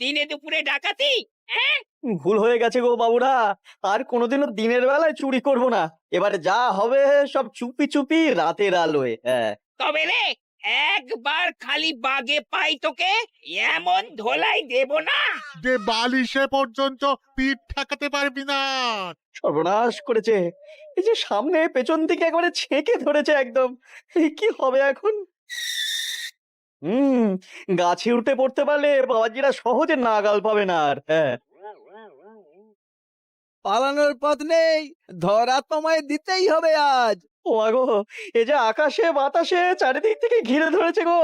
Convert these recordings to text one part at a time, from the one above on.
দিনে দুপুরে ডাকাতি? হ্যাঁ? ভুল হয়ে গেছে গো বাবুরা, আর কোনোদিনও দিনের বেলায় চুরি করব না। এবারে যা হবে সব চুপি চুপি রাতের আলোয়। হ্যাঁ। তবে রে, একবার খালি বাগে পাই তোকে, এমন ধোলাই দেব না। যে বালিশে পর্যন্ত পিঠ ঠেকাতে পারবি না। সর্বনাশ করেছে, এই যে সামনে পেছন থেকে একবারে ছেঁকে ধরেছে একদম। এই কি হবে এখন? হুম, গাছে উঠে পড়তে পারলে বাবাজিরা সহজে নাগাল পাবে না আর। হ্যাঁ। পালানোর পথ নেই, ধরা তোমায় দিতেই হবে আজ। ও মা গো, এ যে আকাশে বাতাসে চারিদিক থেকে ঘিরে ধরেছে গো।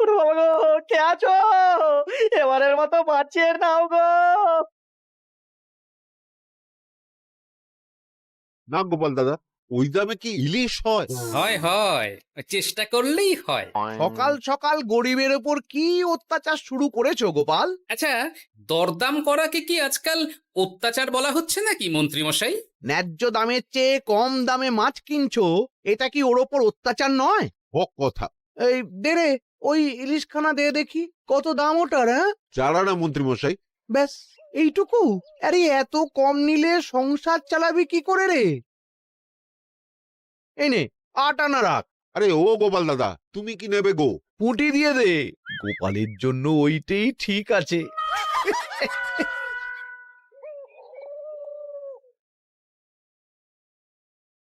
ওরে বাবা গো, কে আছো? এবারের মতো বাঁচিয়ে নাও গো। না গোপাল দাদা, ওই দামে কি ইলিশ হয়? হয় হয়, চেষ্টা করলেই হয়। সকাল সকাল গরিবের ওপর কি অত্যাচার শুরু করেছো গোপাল? আচ্ছা, দরদাম করাকে কি আজকাল অত্যাচার বলা হচ্ছে নাকি মন্ত্রী মশাই? ন্যায্য দামের চেয়ে কম দামে মাছ কিনছো, এটা কি ওর ওপর অত্যাচার নয়? হক কথা। এই দে রে, ওই ইলিশখানা দে দেখি, কত দাম ওটার? হ্যাঁ, চালানা মন্ত্রী মশাই। ব্যাস এইটুকু? আরে এত কম নিলে সংসার চালাবি কি করে রে? এই নে, 8 আনা রাখ। আরে ও গোপাল দাদা, তুমি কি নেবে গো? পুঁটি দিয়ে দে, গোপালের জন্য ওইটাই ঠিক আছে।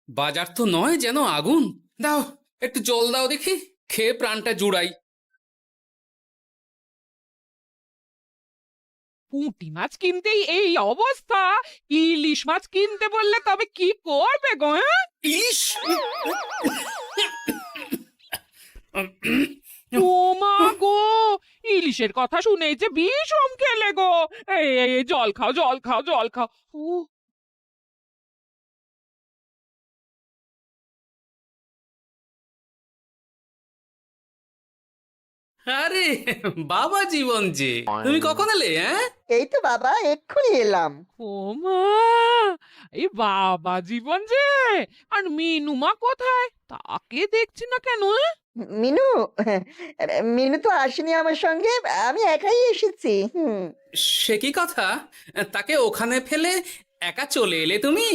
বাজার তো নয় যেন আগুন। দাও, একটু জল দাও দেখি, খেয়ে প্রাণটা জুড়াই। পুঁটি মাছ কিনতেই এই অবস্থা, ইলিশ মাছ কিনতে বললে তবে কি করবে গো? হ্যাঁ? ইলিশ! ও মা গো, ইলিশের কথা শুনেই যে বিষম খেলে গো। এই জল খাও, জল খাও, জল খাও। ও, আরে বাবা জীবন যে, তুমি কখন এলে? হ্যাঁ, এই তো বাবা এক্ষুনি এলাম। ও মা, এই বাবা জীবন যে, আর মিনুমা কোথায়? তাকে দেখছি না কেন? মিনু মিনু তো আসেনি আমার সঙ্গে, আমি একাই এসেছি। সে কি কথা? তাকে ওখানে ফেলে একা চলে এলে তুমি?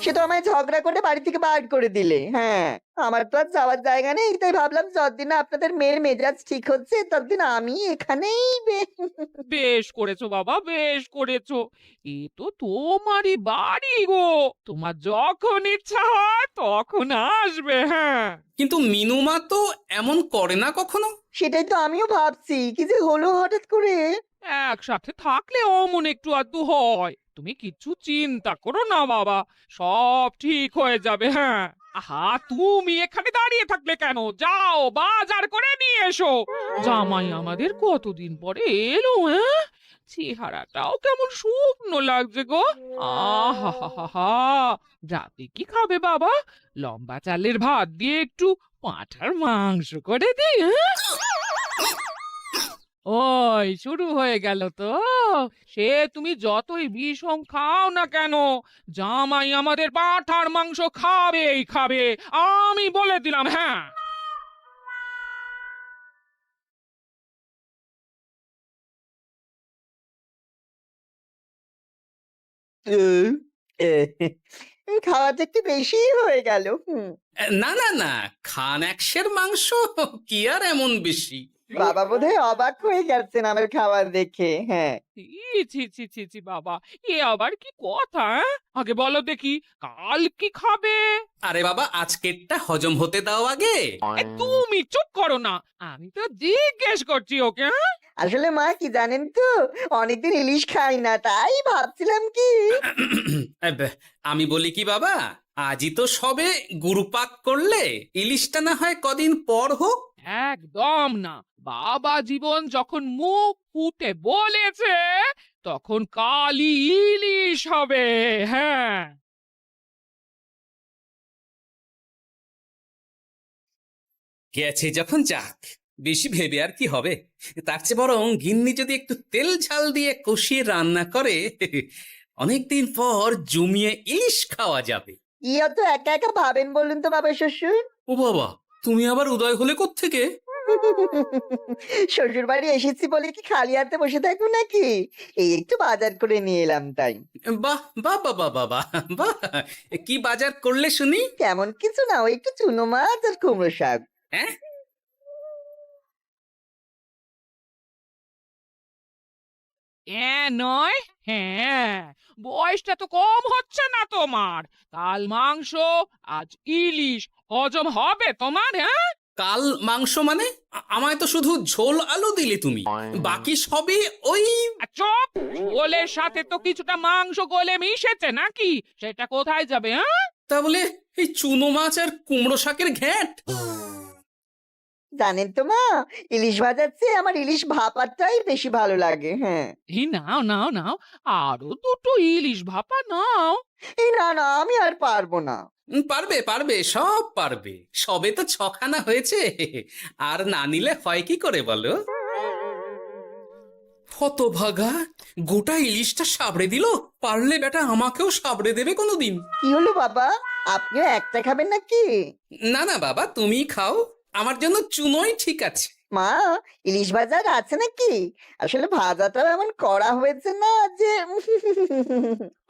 সে তো আমায় ঝগড়া করে বাড়ি থেকে বার করে দিলে। হ্যাঁ, আমার তো আর যাওয়ার জায়গা নেই, তাই ভাবলাম যতদিন না আপনাদের মেয়ের মেজাজ ঠিক হচ্ছে ততদিন আমি এখানেই বেশ করেছো বাবা, বেশ করেছো। এ তো তোমারই বাড়ি গো, তোমার যখন ইচ্ছা হয় তখন আসবে। হ্যাঁ, কিন্তু মিনুমা তো এমন করে না কখনো। সেটাই তো আমিও ভাবছি, কি যে হলো হঠাৎ করে। একসাথে থাকলে অমন একটু আধটু হয়। তুমি কিছু চিন্তা করো না বাবা, সব ঠিক হয়ে যাবে। হ্যাঁ, আহা, তুমি এখানে দাঁড়িয়ে থাকলে কেন? যাও বাজার করে নিয়ে এসো। জামাই আমাদের কতদিন পরে এলো। হ্যাঁ, চেহারাটাও কেমন শুকনো লাগছে গো। আহা হা হা হা, রাতে কি খাবে বাবা? লম্বা চালের ভাত দিয়ে একটু পাঁঠার মাংস করে দিই। হ্যাঁ, ওই শুরু হয়ে গেল তো। সে তুমি যতই বিষম খাও না কেন, জামাই আমাদের পাঁঠার মাংস খাবেই খাবে, আমি বলে দিলাম। হ্যাঁ, উহ, এ, খাওয়াটা একটু বেশি হয়ে গেল। না না না, খান একশের মাংস কি আর এমন বেশি? বাবা বোধহয় অবাক হয়ে গেছেন আমার খাবার দেখে। হ্যাঁ, ছি ছি ছি ছি ছি বাবা, এ আবার কি কথা? আগে বলো দেখি, কাল কি খাবে? আরে বাবা, আজকেরটা হজম হতে দাও আগে। তুমি চুপ করো না, আমি তো জিজ্ঞেস করছি ওকে। হ্যাঁ, আসলে মা কি জানেন তো, অনেকদিন ইলিশ খাই না, তাই ভাবছিলাম কি। আব, আমি বলি কি বাবা, আজই তো সবে গুরুপাক করলে, ইলিশটা না হয় কদিন পর হোক। একদম না, বাবা জীবন যখন মুখ ফুটে বলেছে তখন কালই ইলিশ হবে। হ্যাঁ, গেছে যখন যাক, বেশি ভেবে আর কি হবে। তার চেয়ে বরং গিন্নি যদি একটু তেল ঝাল দিয়ে কষিয়ে রান্না করে, অনেকদিন পর জমিয়ে ইলিশ খাওয়া যাবে। কি অত একা একা ভাবেন বলুন তো বাবা শ্বশুর? ও বাবা, তুমি আবার উদয় হলে কোত্থেকে? শ্বশুর বাড়ি এসেছি বলে কি খালি হাতে বসে থাকবো নাকি? এই একটু বাজার করে নিয়ে এলাম তাই। বাহ বাহ বাহ বাহ বাহ বাহ বাহ! কি বাজার করলে শুনি? তেমন কিছু না, ওই একটু চুনো মাছ আর কুমড়ো শাক। হ্যাঁ, নয়, হ্যাঁ, বয়সটা তো কম হচ্ছে না তোমার। কাল মাংস, আজ ইলিশ, হজম হবে তোমার? হ্যাঁ, কাল মাংস মানে? আমায় তো শুধু ঝোল আলু দিলে তুমি, বাকি সবই ওই। আর চুপ! ওলের সাথে তো কিছুটা মাংস গলে মিশেছে নাকি? সেটা কোথায় যাবে? হ্যাঁ, তা বলে এই চুনো মাছ আর কুমড়ো শাকের ঘ্যাঁট? জানেন তো মা, ইলিশ ভাজার চেয়ে আমার ইলিশ ভাপাটাই বেশি ভালো লাগে। হ্যাঁ, এই নাও নাও নাও, আরো দুটো ইলিশ ভাপা নাও। এই না না, আমি আর পারবো না। পারবে পারবে, সব পারবে। সবে তো 6খানা হয়েছে, আর না নিলে হয় কি করে বলো? হতভাগা, গোটা ইলিশটা সাবড়ে দিল। পারলে বেটা আমাকেও সাবড়ে দেবে কোনোদিন। কি হলো বাবা, আপনিও একটা খাবেন নাকি? না না বাবা, তুমিই খাও, আমার জন্য চুনোই ঠিক আছে। মা, ইলিশ ভাজা আছে নাকি? আসলে ভাজাটাও এমন করা হয়েছে না যে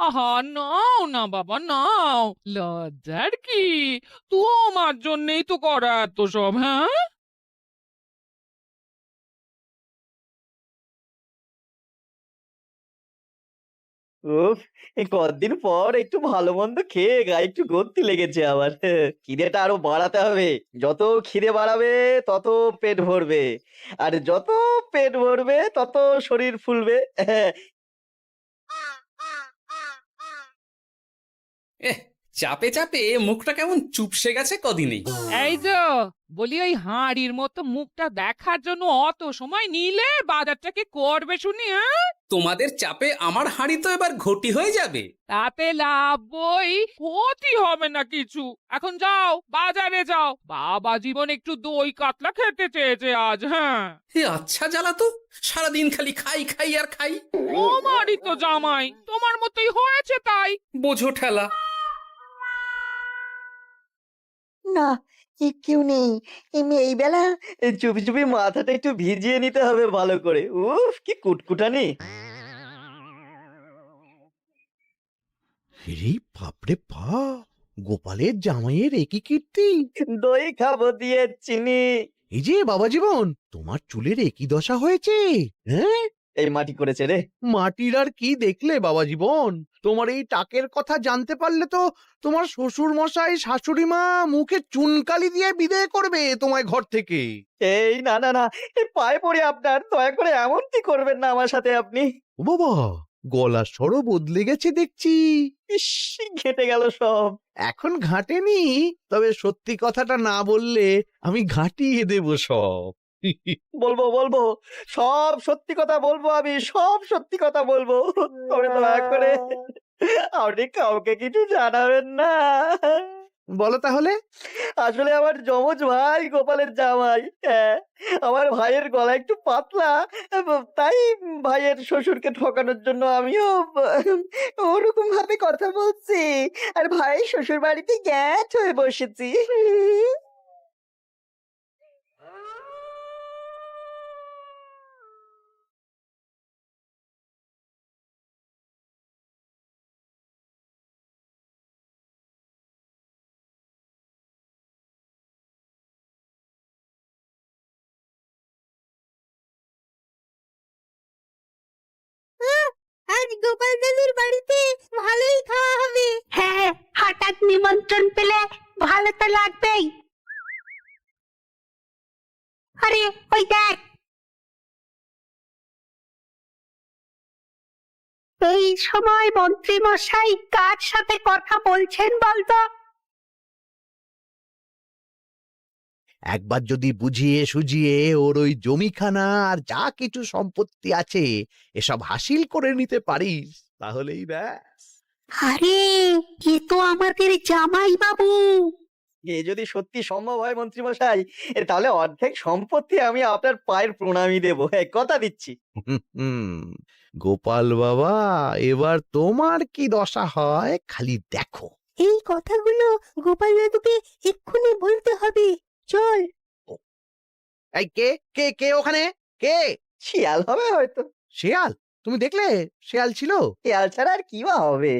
আহা, নাও না বাবা, নাও। লজ্জার কি? তোমার জন্যই তো করা এত সব। হ্যাঁ, উফ, এই কতদিন পর একটু ভালো মন্দ খেয়ে গায়ে একটু গতি লেগেছে আবার। খিদেটা আরো বাড়াতে হবে। যত খিদে বাড়াবে তত পেট ভরবে, আর যত পেট ভরবে তত শরীর ফুলবে। এহ, চাপে চাপে মুখটা কেমন চুপসে গেছে কদিনেই। এই যে বলি, ওই হাঁড়ির মতো মুখটা দেখার জন্য অত সময় নিলে বাজারটা কি করবে শুনি? হ্যাঁ, তোমাদের চাপে আমার হাঁড়ি তো এবার ঘটি হয়ে যাবে। তাতে লাভ বই, ক্ষতি হবে না কিছু। এখন যাও, বাজারে যাও। বাবা জীবন একটু দই কাতলা খেতে চেয়েছে আজ। হ্যাঁ, এ আচ্ছা জ্বালা তো, সারাদিন খালি খাই খাই আর খাই। তোমারই তো জামাই, তোমার মতোই হয়েছে তাই। বোঝো ঠেলা। না, কেউ নেই। এই বেলা চুপি চুপি মাথাটা একটু ভিজিয়ে নিতে হবে ভালো করে। উফ, কি কুটকুটানি। রে বাপরে বাপ, গোপালের জামাইয়ের একই কীর্তি। দই খাবো দিয়ে চিনি। এই যে বাবা জীবন, তোমার চুলের একই দশা হয়েছে। হ্যাঁ, এই মাটি করেছে রে। মাটির আর কি দেখলে বাবা জীবন? তোমার এই টাকের কথা জানতে পারলে তো তোমার শ্বশুর মশাই শাশুড়ি মা মুখে চুনকালি দিয়ে বিদায় করবে তোমায় ঘর থেকে। এই না না না, এই পায়ে পড়ে আপনার, দয়া করে এমনটি করবেন না আমার সাথে আপনি। ও বাবা, গলার স্বরও বদলে গেছে দেখছি। ইস, ঘেটে গেল সব। এখন ঘাটেনি, তবে সত্যি কথাটা না বললে আমি ঘাটিয়ে দেব সব। বলবো বলবো, সব সত্যি কথা বলবো, আমি সব সত্যি কথা বলবো। তবে দয়া করে আপনি কাউকে কিছু জানাবেন না। বলো তাহলে। আসলে আমার যমজ ভাই গোপালের জামাই, হ্যাঁ, আমার ভাইয়ের গলা একটু পাতলা, তাই ভাইয়ের শ্বশুরকে ঠকানোর জন্য আমিও ওরকম ভাবে কথা বলছি, আর ভাই শ্বশুর বাড়িতে গ্যাট হয়ে বসেছি। আজ গোপাল দাদুর বাড়িতে ভালোই খাওয়া হবে। হ্যাঁ, হঠাৎ নিমন্ত্রণ পেলে ভালো তো লাগবেই। আরে ওই দেখ, এই সময় মন্ত্রী মশাই কার সাথে কথা বলছেন বলতো? একবার যদি বুঝিয়ে সুঝিয়ে ওর ওই জমিখানা আর যা কিছু সম্পত্তি আছে এসব হাসিল করে নিতে পারিস, তাহলেই ব্যাস। আরে এ তো আমাদের জামাই বাবু। এ যদি সত্যি সম্ভব হয় মন্ত্রী মশাই, তাহলে অর্ধেক সম্পত্তি আমি আপনার পায়ের প্রণামী দেবো, কথা দিচ্ছি। হুম, গোপাল বাবা, এবার তোমার কি দশা হয় খালি দেখো। এই কথাগুলো গোপাল দাদুকে এক্ষুনি বলতে হবে। চল। এই কে কে কে ওখানে? কে? শিয়াল হবে হয়তো। শেয়াল? তুমি দেখলে শেয়াল ছিল? শিয়াল ছাড়া আর কি বা হবে?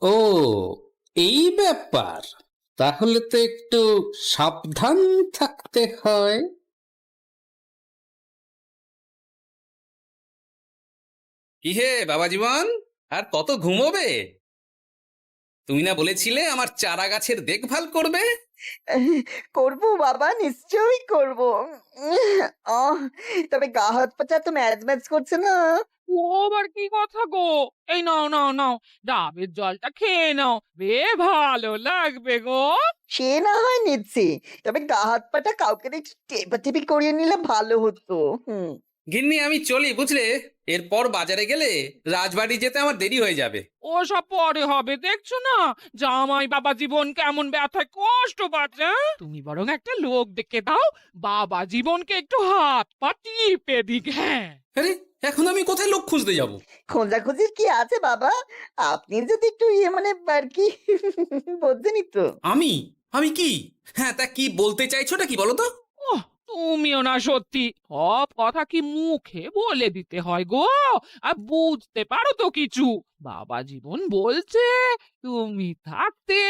ও, এই ব্যাপার। তাহলে তো একটু সাবধান থাকতে হয়। কি হে বাবা জীবন, আর কত ঘুমোবে? তুমি না বলেছিলে আমার চারা গাছের দেখভাল করবে? করবো বাবা, নিশ্চয়ই করবো। আহ, তবে গা হাত পাটা তো ম্যাচ ম্যাচ করছে না। ও আবার কি কথা গো? এই নাও নাও নাও, ডাবের জলটা খেয়ে নাও, বে ভালো লাগবে গো। সে না হয় নিচ্ছি, তবে গা হাত পাটা কাউকে একটু টেপাটেপি করিয়ে নিলে ভালো হতো। গিন্নি আমি চলি বুঝলে, এরপর বাজারে গেলে রাজবাড়ি যেতে আমার দেরি হয়ে যাবে। ও সব পরে হবে, দেখছো না জামাই বাবা জীবন কেমন ব্যথায় কষ্ট পাচ্ছে। তুমি বরং একটা লোক ডেকে দাও, বাবা জীবনকে একটু হাত পা টিপে দিক। হ্যাঁ, আরে এখন আমি কোথায় লোক খুঁজতে যাব? খোঁজাখুঁজির কি আছে বাবা? আপনি যদি একটু মানে আর কি বলছেনই তো। আমি আমি কি? হ্যাঁ, তা কি বলতে চাইছোটা কি বলো তো? ওহ, তুমিও না সত্যি, সব কথা কি মুখে বলে দিতে হয় গো? আর বুঝতে পারো তো কিছু? বাবা জীবন বলছে তুমি থাকতে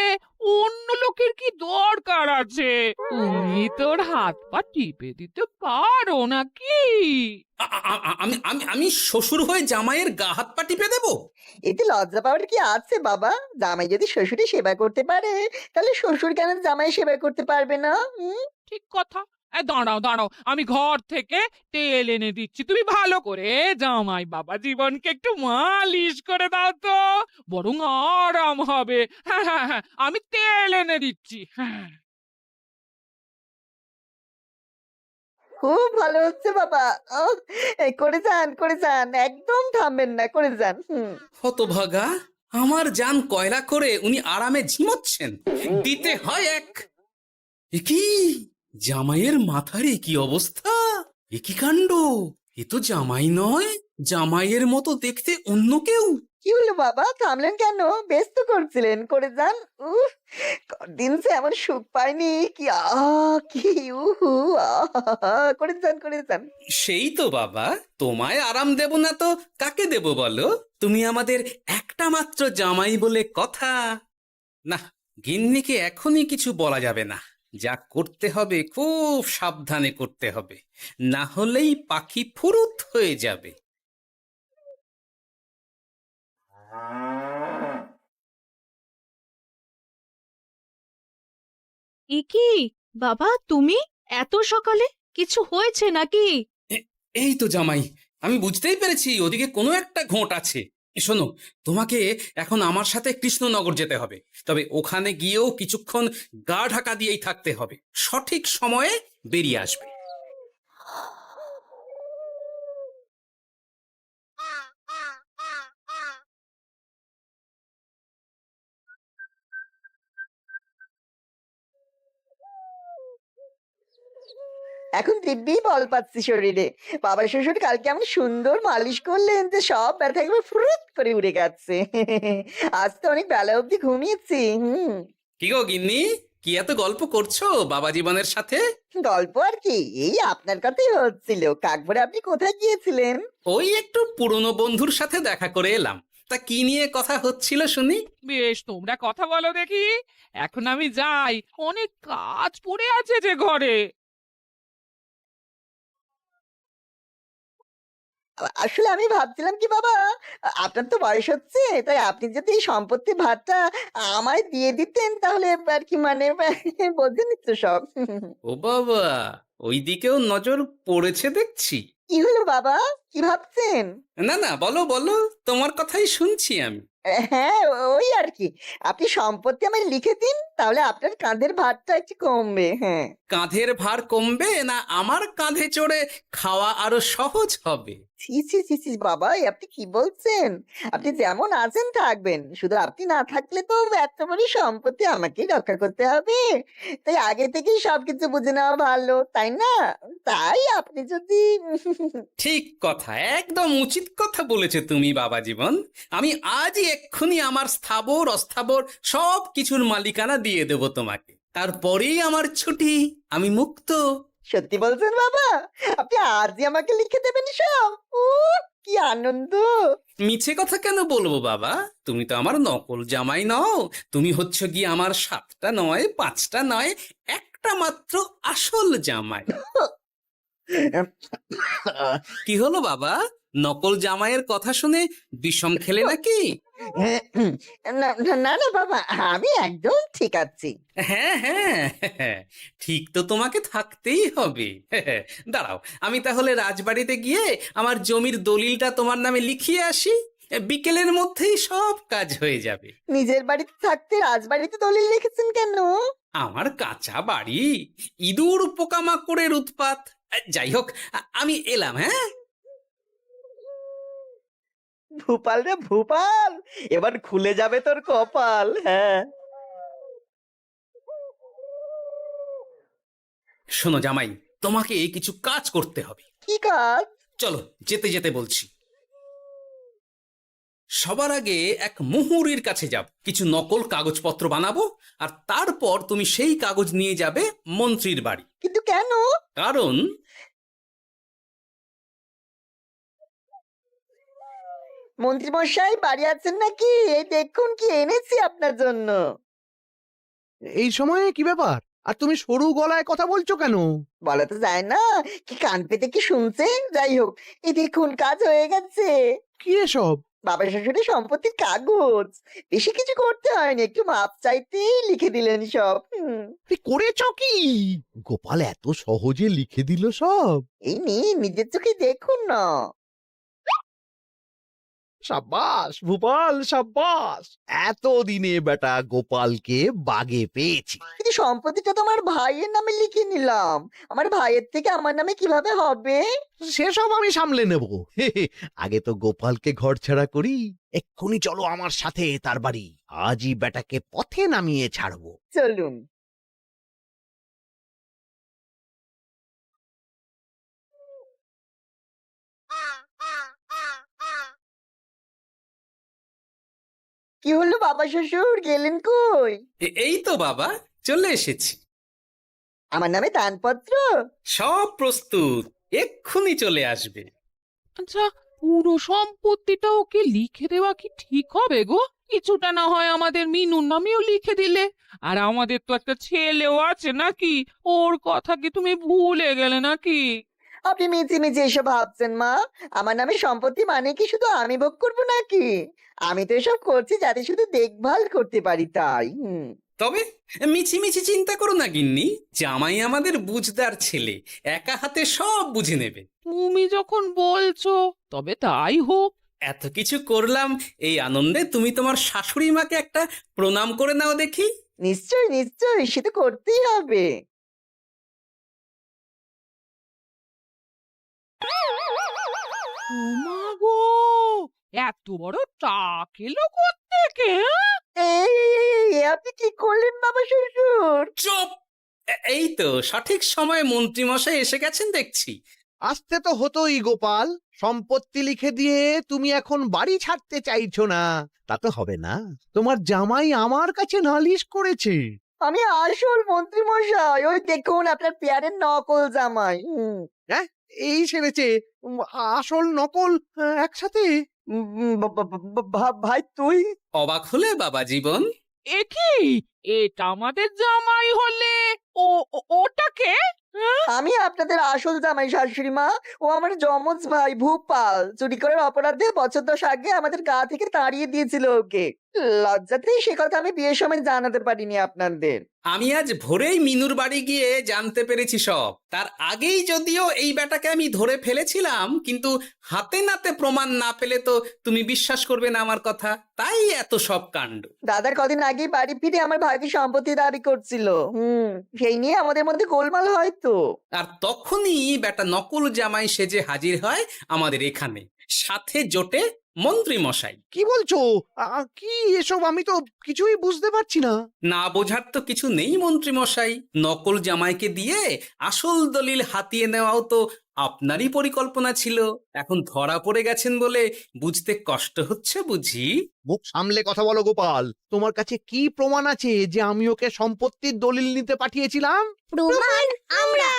অন্য লোকের কি দরকার আছে? তুমি তোর হাত পা টিপে দিতে পারো নাকি? আমি আমি আমি শ্বশুর হয়ে জামাইয়ের গা হাত পা টিপে দেবো? এতে লজ্জা পাওয়ার কি আছে বাবা? জামাই যদি শ্বশুরের সেবা করতে পারে, তাহলে শ্বশুর কেন জামাই সেবা করতে পারবে না? ঠিক কথা। দাঁড়াও দাঁড়াও, আমি ঘর থেকে তেল এনে দিচ্ছি, তুমি ভালো করে জামাই বাবা জীবনকে একটু মালিশ করে দাও তো, বরং আরাম হবে। হ্যাঁ হ্যাঁ হ্যাঁ, আমি তেল এনে দিচ্ছি। হ্যাঁ, খুব ভালো হচ্ছে বাবা। এই করে যান, একদম থামবেন না, করে যান। হতভাগা, আমার জান কয়লা করে উনি আরামে ঝিমোচ্ছেন, দিতে হয় এক। এ কি জামাইয়ের মাথার এ কি অবস্থা? এ কি কাণ্ড! এ তো জামাই নয়, জামাইয়ের মতো দেখতে অন্য কেউ। কি হলো বাবা, থামলেন কেন? বেশ তো করছিলেন, করে যান। উফ, কদিন সে এমন সুখ পাইনি। কি কি উহু করে যান, করে যান। সেই তো বাবা, তোমায় আরাম দেব না তো কাকে দেব বলো? তুমি আমাদের একটা মাত্র জামাই বলে কথা। না, গিন্নিকে এখনই কিছু বলা যাবে না। যা করতে হবে খুব সাবধানে করতে হবে, না হলেই পাখি ফুরুত হয়ে যাবে। কি বাবা, তুমি এত সকালে? কিছু হয়েছে নাকি? এই তো জামাই, আমি বুঝতেই পেরেছি ওদিকে কোনো একটা ঘোট আছে। শোনো, তোমাকে এখন আমার সাথে কৃষ্ণনগর যেতে হবে, তবে ওখানে গিয়েও কিছুক্ষণ গা ঢাকা দিয়েই থাকতে হবে, সঠিক সময়ে বেরিয়ে আসবে। এখন দিব্যি বল পাচ্ছি শরীরে। বাবা শ্বশুর কালকে এমন সুন্দর মালিশ করলেন যে সব ব্যথা একবার ফুরুত করে উড়ে গেছে। আজ তো অনেক বেলা অবধি ঘুমিয়েছি। কি গো গিন্নি, কি এত গল্প করছো বাবা জীবনের সাথে? গল্প আর কি, এই আপনার কথাই হচ্ছিল। কাকভোরে আপনি কোথায় গিয়েছিলেন? ওই একটু পুরনো বন্ধুর সাথে দেখা করে এলাম। তা কি নিয়ে কথা হচ্ছিল শুনি? বেশ, তোমরা কথা বলো দেখি। এখন আমি যাই, অনেক কাজ পড়ে আছে যে ঘরে। আসলে আমি ভাবছিলাম কি বাবা, আপনার তো বয়স হচ্ছে, তাই আপনি যদি এই সম্পত্তির ভাগটা আমায় দিয়ে দিতেন তাহলে আর কি মানে বোঝেনই তো সব। ও বাবা, ওই দিকেও নজর পড়েছে দেখছি। কি হলো বাবা, কি ভাবছেন? না না, বলো বলো, তোমার কথাই শুনছি আমি। হ্যাঁ, ওই আর কি, আপনি সম্পত্তি আমায় লিখে দিন, তাহলে আপনার কাঁধের ভারটা একটু কমবে। হ্যাঁ, কাঁধের ভার কমবে না আমার কাঁধে চড়ে খাওয়া আরো সহজ হবে? ছি ছি ছি ছি বাবা, এ আপনি কি বলছেন? আপনি যেমন আছেন থাকবেন, শুধু আপনি না থাকলে তো এত বড় সম্পত্তি আমাকেই রক্ষা করতে হবে। তাই আগে থেকেই সবকিছু বুঝে নেওয়া ভালো, তাই না? তাই আপনি যদি ঠিক কথা, একদম উচিত কথা বলেছো তুমি বাবা জীবন। আমি আজই এক্ষুনি আমার স্থাবর অস্থাবর সব কিছুর মালিকানা দিয়ে দেব তোমাকে। তারপরেই আমার ছুটি, আমি মুক্ত। সত্যি বলছেন বাবা? আপনি আজই আমাকে লিখে দেবেন সব? কি আনন্দ! মিছে কথা কেন বলবো বাবা? তুমি তো আমার নকল জামাই নও, তুমি হচ্ছ গিয়ে আমার 7টা নয় 5টা নয় একটা মাত্র আসল জামাই। কি হলো বাবা, নকল জামাইয়ের কথা শুনে বিষম খেলে নাকি? না না না না বাবা, আমি একদম ঠিক আছি। হ্যাঁ হ্যাঁ হ্যাঁ, ঠিক তো তোমাকে থাকতেই হবে। দাঁড়াও, আমি তাহলে রাজবাড়িতে গিয়ে আমার জমির দলিলটা তোমার নামে লিখিয়ে আসি, বিকেলের মধ্যেই সব কাজ হয়ে যাবে। নিজের বাড়িতে থাকতে রাজবাড়িতে দলিল রেখেছেন কেন? আমার কাঁচা বাড়ি, ইঁদুর পোকামাকড়ের উৎপাত। যাই হোক, আমি এলাম। হ্যাঁ, ভূপাল রে ভূপাল, এবার খুলে যাবে তোর কপাল। হ্যাঁ, শোনো জামাই, তোমাকে কিছু কাজ করতে হবে। কি কাজ? চলো, যেতে যেতে বলছি। সবার আগে এক মুহুরির কাছে যাব, কিছু নকল কাগজপত্র বানাবো, আর তারপর তুমি সেই কাগজ নিয়ে যাবে মন্ত্রীর বাড়ি। কিন্তু কেন? কারণ মন্ত্রী মশাই বাড়ি আছেন নাকি? এই দেখুন কি এনেছি আপনার জন্য। এই সময়ে কি ব্যাপার? আর তুমি সরু গলায় কথা বলছো কেন? বলা তো যায় না, কি কান পেতে কি শুনছেন? যাই হোক, এই দেখুন কাজ হয়ে গেছে। কি এসব? বাবা শ্বশুরের সম্পত্তির কাগজ। বেশি কিছু করতে হয়নি, একটু মাপ চাইতেই লিখে দিলেন সব। তুমি করেছো কি? গোপাল এত সহজে লিখে দিল সব? এই নিন, নিজের চোখে দেখুন না। সাব্বাস ভূপাল, সাব্বাস! এতদিনে বেটা গোপালকে বাগে পেয়েছি। কিন্তু সম্পত্তিটা তো আমার ভাইয়ের নামে লিখে নিলাম। আমার ভাইয়ের থেকে আমার নামে কিভাবে হবে? সেসব আমি সামলে নেব। আগে তো গোপালকে ঘরছাড়া করি। এক্ষুনি চলো আমার সাথে তার বাড়ি। আজই বেটাকে পথে নামিয়ে ছাড়বো। চলুন। কি হলো বাবা শ্বশুর, গেলেন কই? এই তো বাবা, চলে এসেছি। আমার নামে দানপত্র? সব প্রস্তুত, এক্ষুনি চলে আসবে। আচ্ছা, পুরো সম্পত্তিটা ওকে লিখে দেওয়া কি ঠিক হবে গো? কিছুটা না হয় আমাদের মিনুর নামেও লিখে দিলে। আর আমাদের তো একটা ছেলেও আছে নাকি? ওর কথা কি তুমি ভুলে গেলে নাকি? আপনি মিছি মিছি এসব ভাবছেন মা? আমার নামে সম্পত্তি মানে কি শুধু আমি ভোগ করবো নাকি? আমি তো এসব করছি যাতে শুধু দেখভাল করতে পারি, তাই। তবে মিছি মিছি চিন্তা করো না গিন্নি, জামাই আমাদের বুঝদার ছেলে, একা হাতে সব বুঝে নেবে। তুমি যখন বলছো তবে তাই হোক। এত কিছু করলাম, এই আনন্দে তুমি তোমার শাশুড়ি মাকে একটা প্রণাম করে নাও দেখি। নিশ্চয়ই নিশ্চয়ই, সে তো করতেই হবে। ওমা গো, এত বড় টাক এলো কোত্থেকে? আপনি কি করলেন বাবা শ্বশুর? চুপ! এই তো সঠিক সময়ে মন্ত্রী মশাই এসে গেছেন দেখছি। আসতে তো হতোই গোপাল। সম্পত্তি লিখে দিয়ে তুমি এখন বাড়ি ছাড়তে চাইছো না, তা তো হবে না। তোমার জামাই আমার কাছে নালিশ করেছে। আমি আসল মন্ত্রী মশাই, ওই দেখুন আপনার পেয়ারের নকল জামাই। হ্যাঁ, এই সেরেছে। আসল নকল একসাথে? ভাই তুই? অবাক হলে বাবা জীবন? এ কি? এটা আমাদের জামাই হলে ওটাকে? আমি আপনাদের আসল জামাই শাশুড়ি মা। ও আমার যমজ ভাই ভূপাল। চুরি করার অপরাধে বছর 10 আগে আমাদের গা থেকে তাড়িয়ে দিয়েছিল ওকে। লজ্জাতেই সে কথা আমি বিয়ের সময় জানাতে পারিনি আপনাদের। আমি আজ ভোরেই মিনুর বাড়ি গিয়ে জানতে পেরেছি সব। তার আগেই যদিও এই বেটাকে আমি ধরে ফেলেছিলাম, কিন্তু হাতে নাতে প্রমাণ না পেলে তো তুমি বিশ্বাস করবে না আমার কথা, তাই এত সব কাণ্ড। দাদার কদিন আগেই বাড়ি ফিরে আমার ভাইকে সম্পত্তি দাবি করছিল। সেই নিয়ে আমাদের মধ্যে গোলমাল হয় তো। আর তখনই বেটা নকল জামাই সেজে হাজির হয় আমাদের এখানে, সাথে জোটে মন্ত্রী মশাই। কি বলছো? কি এসব? আমি তো কিছুই বুঝতে পারছি না। না বোঝার তো কিছু নেই মন্ত্রী মশাই, নকল জামাইকে দিয়ে আসল দলিল হাতিয়ে নেওয়াও তো আপনারই পরিকল্পনা ছিল। এখন ধরা পড়ে গেছেন বলে বুঝতে কষ্ট হচ্ছে বুঝি? মুখ সামলে কথা বলো গোপাল। তোমার কাছে কি প্রমাণ আছে যে আমি ওকে সম্পত্তির দলিল নিতে পাঠিয়েছিলাম? প্রমাণ আমরা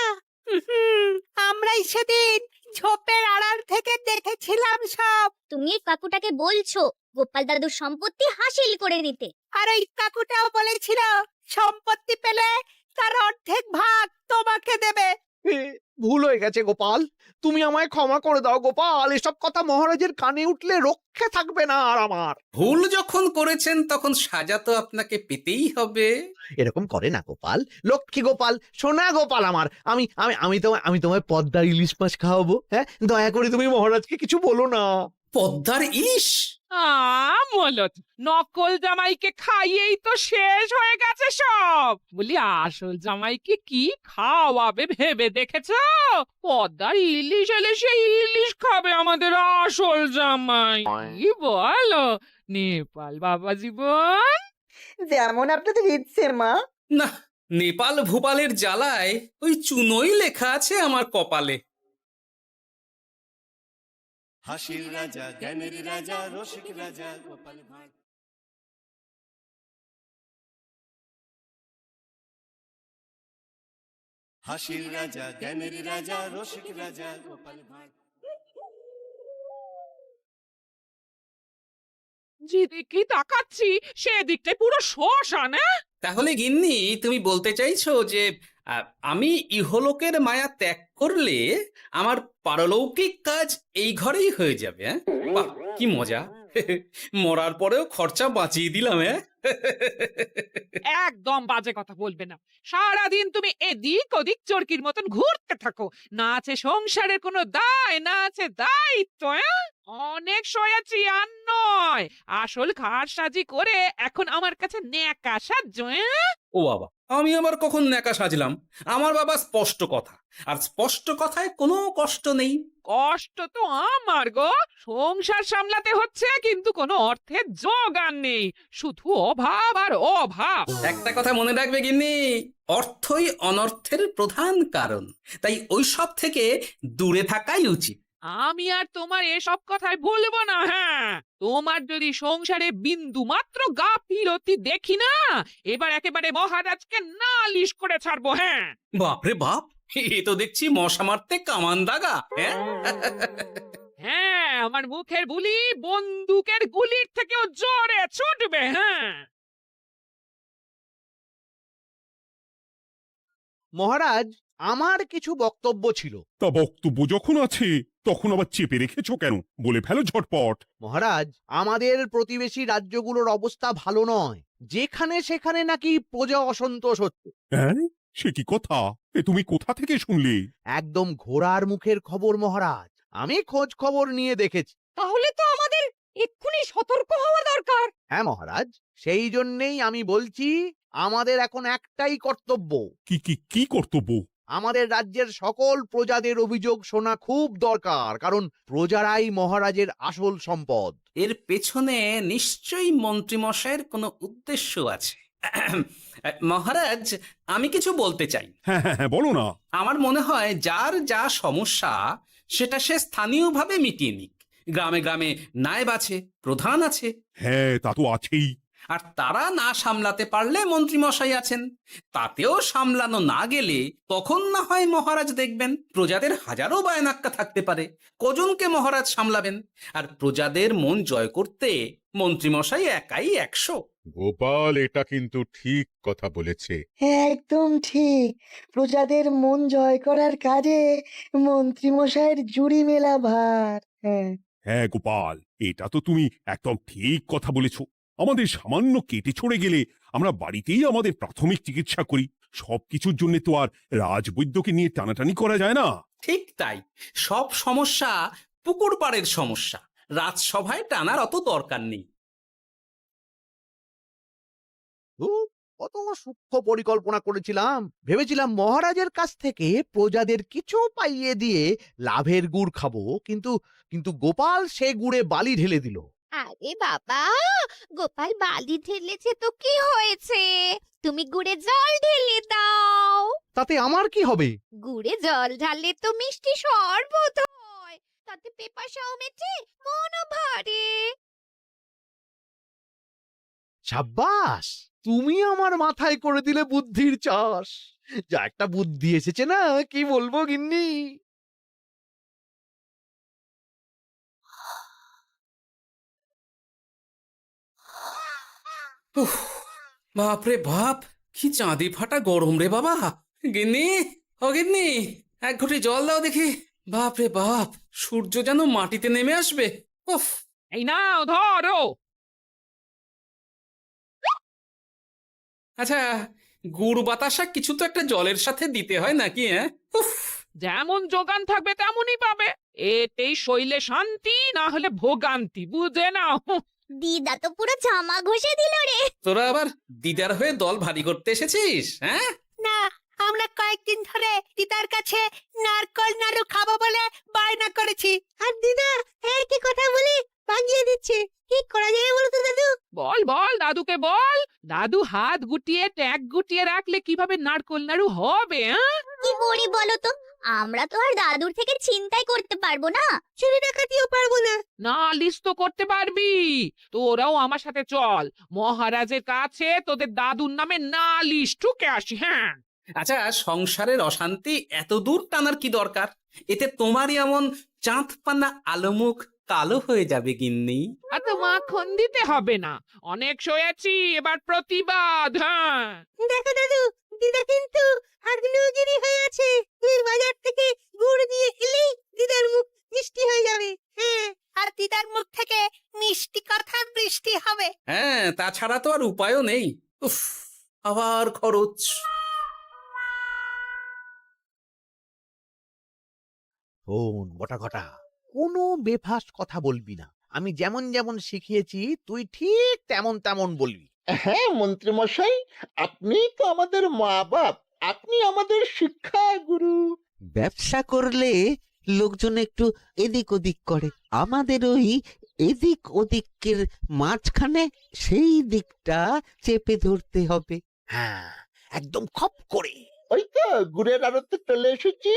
আমরাই সেদিন ঝোপের আড়াল থেকে দেখেছিলাম সব। তুমি এই কাকুটাকে বলছো গোপাল দাদুর সম্পত্তি হাসিল করে নিতে। আর ওই কাকুটাও বলেছিল সম্পত্তি পেলে তার অর্ধেক ভাগ তোমাকে দেবে। এ, ভুল হয়ে গেছে গোপাল, তুমি আমায় ক্ষমা করে দাও গোপাল। এসব কথা মহারাজের কানে উঠলে রক্ষে থাকবে না আর আমার। ভুল যখন করেছেন তখন সাজা তো আপনাকে পেতেই হবে। এরকম করে না গোপাল, লক্ষ্মী গোপাল, সোনা গোপাল আমার। আমি আমি আমি তোমায় পদ্মার ইলিশ মাছ খাওয়াবো। হ্যাঁ, দয়া করে তুমি মহারাজকে কিছু বলো না। পদ্মার ইলিশ? মলত নকল জামাইকে খাইয়েই তো শেষ হয়ে গেছে সব। বলি আসল জামাইকে কি খাওয়াবে ভেবে দেখেছো? পদ্মার ইলিশ এলে সেই ইলিশ খাবে আমাদের আসল জামাই। কি বলো নেপাল বাবা জীবন? যেমন আপনাদের ইচ্ছে মা। না, নেপাল ভূপালের জ্বালায় ওই চুনোই লেখা আছে আমার কপালে। হাসির রাজা, জ্ঞানের রাজা, রসিক রাজা গোপাল ভাঁড়। হাসির রাজা, জ্ঞানের রাজা, রসিক রাজা গোপাল ভাঁড়। যেদিকে তাকাচ্ছি সেদিকটাই পুরো শ্মশান। তাহলে গিন্নি তুমি বলতে চাইছো যে আমি ইহলোকের মায়া ত্যাগ করলে আমার পারলৌকিক কাজ এই ঘরেই হয়ে যাবে? বাহ, কি মজা! মরার পরেও খরচা বাঁচিয়ে দিলাম। একদম বাজে কথা বলবে না। সারাদিন তুমি এদিক ওদিক চরকির মতন ঘুরতে থাকো। না আছে সংসারের কোনো দায়, না আছে দায়িত্ব। অনেক সয়াছি আর নয়, আসল খাট সাজি করে এখন আমার কাছে ন্যাকা সাহায্য। ও বাবা, আমি আবার কখন ন্যাকা সাজলাম? আমার বাবা স্পষ্ট কথা, আর স্পষ্ট কথায় কোনো কষ্ট নেই। কষ্ট তো আমার গো, সংসার সামলাতে হচ্ছে কিন্তু কোনো অর্থের জোগান নেই, শুধু অভাব আর অভাব। একটা কথা মনে রাখবে গিন্নি, অর্থই অনর্থের প্রধান কারণ, তাই ওইসব থেকে দূরে থাকাই উচিত। আমি আর তোমার এসব কথাই বলবো না। হ্যাঁ, তোমার যদি সংসারে বিন্দু মাত্র গাফিলতি দেখি না, এবার একেবারে মহারাজকে নালিশ করে ছাড়বো। হ্যাঁ, বাপরে বাপ, এ তো দেখছি মশা মারতে কামান দাগা। হ্যাঁ, আমার মুখের বুলি বন্দুকের গুলির থেকেও জোরে ছুটবে। হ্যাঁ, মহারাজ, আমার কিছু বক্তব্য ছিল। তা বক্তব্য যখন আছে তখন আবার চেপে রেখেছো কেন? বলে ফেলো ঝটপট। মহারাজ, আমাদের প্রতিবেশী রাজ্যগুলোর অবস্থা ভালো নয়। যেখানে সেখানে নাকি প্রজা অসন্তোষ হচ্ছে। হ্যাঁ, সে কি কথা? এ তুমি কোথা থেকে শুনলে? একদম ঘোড়ার মুখের খবর মহারাজ। আমি খোঁজ খবর নিয়ে দেখেছি। তাহলে তো আমাদের এক্ষুনি সতর্ক হওয়া দরকার। হ্যাঁ মহারাজ, সেই জন্যেই আমি বলছি আমাদের এখন একটাই কর্তব্য। কি কি কি কর্তব্য? আমাদের রাজ্যের সকল প্রজাদের অভিযোগ শোনা খুব দরকার, কারণ প্রজারাই মহারাজের আসল সম্পদ। এর পেছনে নিশ্চয়ই মন্ত্রীমশাইয়ের কোনো উদ্দেশ্য আছে। মহারাজ, আমি কিছু বলতে চাই। হ্যাঁ হ্যাঁ হ্যাঁ, বলো না। আমার মনে হয় যার যা সমস্যা সেটা সে স্থানীয়ভাবে মিটিয়ে নিক। গ্রামে গ্রামে নায়েব আছে, প্রধান আছে। হ্যাঁ, তা তো আছেই। আর তারা না সামলাতে পারলে মন্ত্রীমশাই আছেন। তাতেও সামলানো না গেলে তখন না হয় মহারাজ দেখবেন। প্রজাদের হাজারো বায়নাক্কা থাকতে পারে, কজনকে মহারাজ সামলাবেন? আর প্রজাদের মন জয় করতে মন্ত্রীমশাই একাই 100। গোপাল এটা কিন্তু ঠিক কথা বলেছে। একদম ঠিক। প্রজাদের মন জয় করার কাজে মন্ত্রীমশাইয়ের জুড়ি মেলা ভার। হ্যাঁ, হ্যাঁ গোপাল, এটা তো তুমি একদম ঠিক কথা বলেছ। আমাদের সামান্য কেটে ছড়ে গেলে আমরা বাড়িতেই আমাদের প্রাথমিক চিকিৎসা করি। সবকিছুর জন্য তো আর রাজবৈদ্যকে নিয়ে টানাটানি করা যায় না। ঠিক তাই, সব সমস্যা পুকুর পাড়ের সমস্যা, রাজসভায় টানার অত দরকার নেই। কত সূক্ষ্ম পরিকল্পনা করেছিলাম। ভেবেছিলাম মহারাজের কাছ থেকে প্রজাদের কিছু পাইয়ে দিয়ে লাভের গুড় খাবো, কিন্তু কিন্তু গোপাল সে গুড়ে বালি ঢেলে দিল। আরে বাবা, গোপাল বালি ঢেলেছে তো কি হয়েছে? তুমি গুড়ে জল ঢেলে দাও। তাতে আমার কি হবে? গুড়ে জল ঢাললে তো মিষ্টি শরবত হয়, তাতে পেপাসাও মেটে, মনও ভরে। সাব্বাস, তুমি আমার মাথায় করে দিলে বুদ্ধির চাষ। যা একটা বুদ্ধি এসেছে না, কি বলবো গিন্নি। উফ, বাপরে বাপ, কি চাঁদি ফাটা গরম রে বাবা। গিন্নি, ও গিন্নি, এক ঘটি জল দাও দেখি। বাপরে বাপ, সূর্য যেন মাটিতে নেমে আসবে। উফ। এই নাও ধরো। আচ্ছা, গুড় বাতাসা কিছু তো একটা জলের সাথে দিতে হয় নাকি? হ্যাঁ, উফ। যেমন যোগান থাকবে তেমনই পাবে। এতেই শৈলে শান্তি, না হলে ভোগান্তি, বুঝে নাও। দিদা তো পুরো জামা ঘষে দিল রে। তোরা আবার দিদার হয়ে দল ভারী করতে এসেছিস? হ্যাঁ, না, আমরা কয়েকদিন ধরে দিদার কাছে নারকল নাড়ু খাবো বলে বায়না করেছি। আর দিদা একই কথা বলে ভাঙিয়ে দিচ্ছে। কি করা যায় বলো তো দাদু? বল বল, দাদুকে বল। দাদু হাত গুটিয়ে ট্যাগ গুটিয়ে রাখলে কিভাবে নারকোল নাড়ু হবে? হ্যাঁ, কি করি বলো তো? আমরা তো আর দাদুর থেকে ছিনতাই করতে পারবো না, চুরি ডাকাতিও পারবো না। নালিশ তো করতে পারবি। তোরাও আমার সাথে চল, মহারাজের কাছে তোদের দাদুর নামে নালিশ ঠুকে আসি। হ্যাঁ, আচ্ছা, সংসারের অশান্তি এত দূর টানার কি দরকার? এতে তোমারই এমন চাঁদ পানা আলোমুখ কালো হয়ে যাবে গিন্নি। এত মাখন দিতে হবে না। অনেক সয়েছি, এবার প্রতিবাদ। হ্যাঁ, দেখো দাদু, দিদা কিন্তু আগ্নেয়গিরি হয়ে আছে। তুমি বাজার থেকে গুড় নিয়ে এলেই দিদার মুখ মিষ্টি হয়ে যাবে। হ্যাঁ, আর দিদার মুখ থেকে মিষ্টি কথার বৃষ্টি হবে। হ্যাঁ, তাছাড়া তো আর উপায়ও নেই। উফ, আবার খরচ। শোন বটা ঘটা, কোনো বেফাস কথা বলবি না। আমি যেমন যেমন শিখিয়েছি তুই ঠিক তেমন তেমন বলবি। হ্যাঁ মন্ত্রী মশাই, আপনি তো আমাদের মা বাপ, আপনি আমাদের শিক্ষা গুরু। ব্যবসা করলে লোকজন একটু এদিক ওদিক করে, আমাদের ওই এদিক ওদিকের মাঝখানে সেই দিকটা চেপে ধরতে হবে। হ্যাঁ, একদম খপ করে। ওই তো গুড়ের আড়তে চলে এসেছি,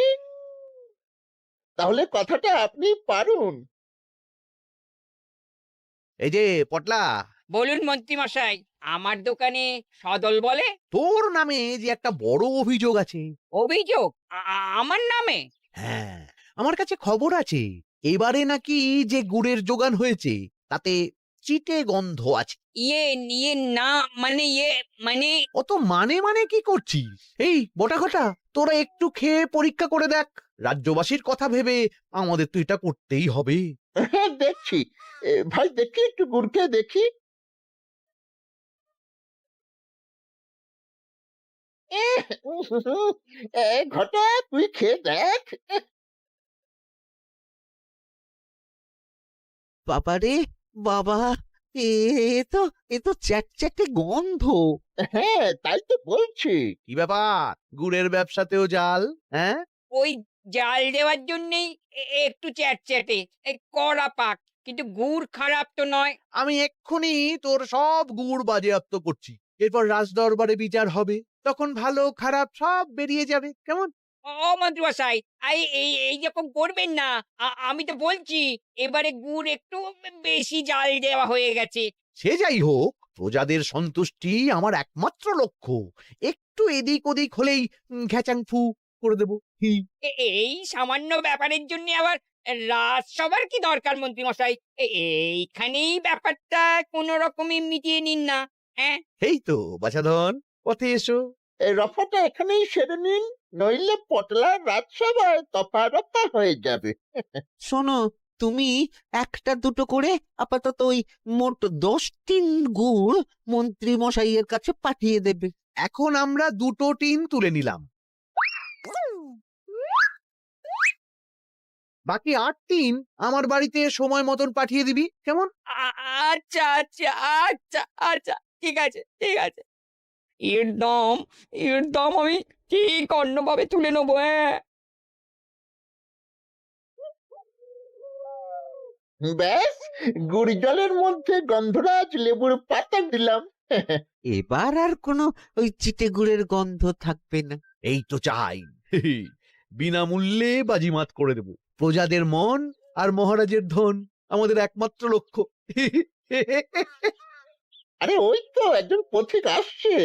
তাহলে কথাটা আপনি পারুন। এই যে পটলা, বলুন মন্ত্রী মশাই, আমার দোকানে সদল বলে তোর নামে যে একটা বড় অভিযোগ আছে। অভিযোগ আমার নামে? হ্যাঁ, আমার কাছে খবর আছে। এবারে নাকি যে গুড়ের যোগান হয়েছে তাতে চিটে গন্ধ আছে। ইয়ে না, মানে মানে অত মানে কি করছিস? এই বটা ঘটা, তোরা একটু খেয়ে পরীক্ষা করে দেখ। রাজ্যবাসীর কথা ভেবে আমাদের তো এটা করতেই হবে। হ্যাঁ দেখছি, ভাই দেখি একটু গুড়কে দেখি। ঘটা তুই খেয়ে দেখ। বাবারে বাবা, এ এ তো চ্যাটচ্যাটে গন্ধ। হ্যাঁ তাই তো বলছি। কি ব্যাপার, গুড়ের ব্যবসাতেও জাল? হ্যাঁ, ওই জাল দেওয়ার জন্যই একটু চ্যাটচ্যাটে, কড়া পাক, কিন্তু গুড় খারাপ তো নয়। আমি এক্ষুনি তোর সব গুড় বাজেয়াপ্ত করছি। এরপর রাজদরবারে বিচার হবে, তখন ভালো খারাপ সব বেরিয়ে যাবে। কেমন? ও মন্ত্রী মশাই, এইরকম করবেন না। আমি তো বলছি এবারে গুড় একটু বেশি জাল দেওয়া হয়ে গেছে। সে যাই হোক, প্রজাদের সন্তুষ্টি আমার একমাত্র লক্ষ্য। একটু এদিক ওদিক হলেই ঘ্যাচাং ফু করে দেবো। এই সামান্য ব্যাপারের জন্য আবার রাজসভার কি দরকার মন্ত্রী মশাই? এইখানেই ব্যাপারটা কোন রকমে মিটিয়ে নিন না। হ্যাঁ, এই তো বাছাধন, পথে এসো। রফাটা এখানেই সেরে নিন, নইলে পটলার রাজসভায় তফা রফা হয়ে যাবে। শোনো, তুমি একটা দুটো করে আপাতত ওই মোট 10 টিন গুড় মন্ত্রী মশাইয়ের কাছে পাঠিয়ে দেবে। এখন আমরা 2 টিন তুলে নিলাম, বাকি 8 টিন আমার বাড়িতে সময় মতন পাঠিয়ে দিবি। কেমন? আচ্ছা আচ্ছা আচ্ছা আচ্ছা, ঠিক আছে ঠিক আছে। এর দাম আমি ঠিক অন্যভাবে তুলে নেবো। হ্যাঁ, ব্যাস, গুড় জলের মধ্যে গন্ধরাজ লেবুর পাতা দিলাম। এবার আর কোনো ওই চিটে গুড়ের গন্ধ থাকবে না। এই তো চাই। বিনামূল্যে বাজিমাত করে দেব। প্রজাদের মন আর মহারাজের ধন আমাদের একমাত্র লক্ষ্য। আরে ওই তো একজন পথিক আসছে।